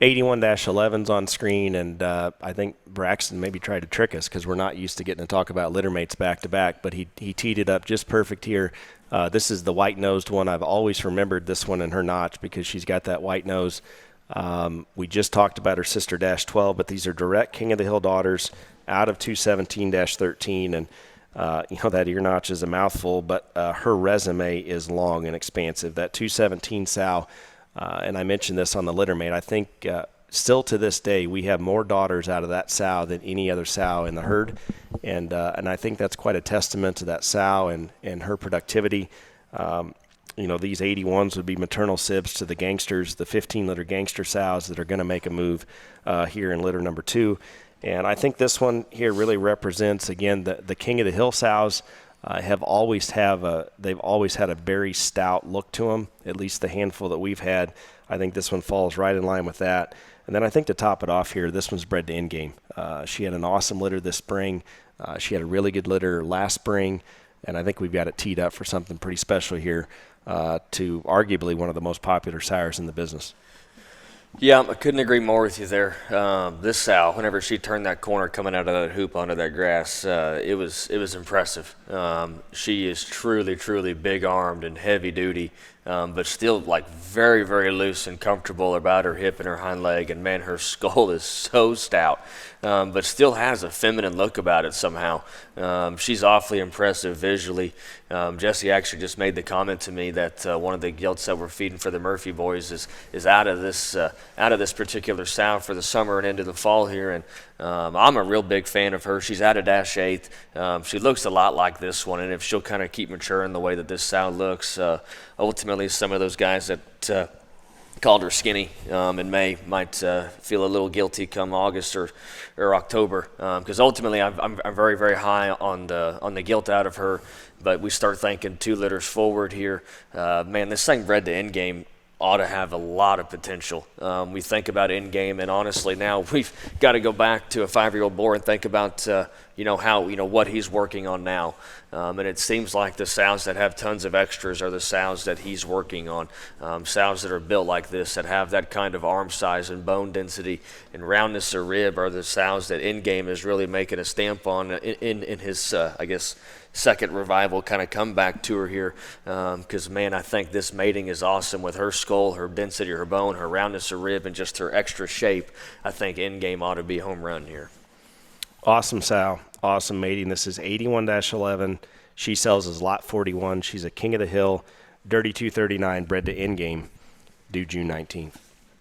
81-11's on screen, and I think Braxton maybe tried to trick us because we're not used to getting to talk about litter mates back-to-back, but he teed it up just perfect here. This is the white-nosed one. I've always remembered this one in her notch because she's got that white nose. We just talked about her sister Dash 12, but these are direct King of the Hill daughters out of 217-13, and that ear notch is a mouthful, but her resume is long and expansive. That 217 sow, and I mentioned this on the litter mate, I think still to this day we have more daughters out of that sow than any other sow in the herd, and I think that's quite a testament to that sow and her productivity. These 81s would be maternal sibs to the gangsters, the 15-litter gangster sows that are going to make a move here in litter number 2. And I think this one here really represents, again, the King of the Hill sows they've always had a very stout look to them, at least the handful that we've had. I think this one falls right in line with that. And then I think to top it off here, this one's bred to in-game. She had an awesome litter this spring. She had a really good litter last spring, and I think we've got it teed up for something pretty special here to arguably one of the most popular sires in the business. Yeah, I couldn't agree more with you there. This sow, whenever she turned that corner coming out of that hoop onto that grass, it was impressive. She is truly, truly big-armed and heavy-duty, but still like very, very loose and comfortable about her hip and her hind leg. And man, her skull is so stout, but still has a feminine look about it somehow. She's awfully impressive visually. Jesse actually just made the comment to me that one of the gilts that we're feeding for the Murphy boys is out of this particular sow for the summer and into the fall here, and I'm a real big fan of her. She's out of Dash 8. She looks a lot like this one, and if she'll kind of keep maturing the way that this sow looks, ultimately some of those guys that called her skinny in May might feel a little guilty come August or October, because ultimately I'm very, very high on the gilt out of her. But we start thinking 2 litters forward here. Man, this thing bred to end game ought to have a lot of potential. We think about end game, and honestly now we've got to go back to a 5-year-old boar and think about what he's working on now. And it seems like the sows that have tons of extras are the sows that he's working on. Sows that are built like this, that have that kind of arm size and bone density and roundness of rib, are the sows that end game is really making a stamp on in his, second revival kind of comeback tour here, because man, I think this mating is awesome with her skull, her density, her bone, her roundness of rib, and just her extra shape. I think end game ought to be a home run here. Awesome sow, awesome mating. This is 81-11. She sells as lot 41. She's a King of the Hill, Dirty 239, bred to end game, due June 19th.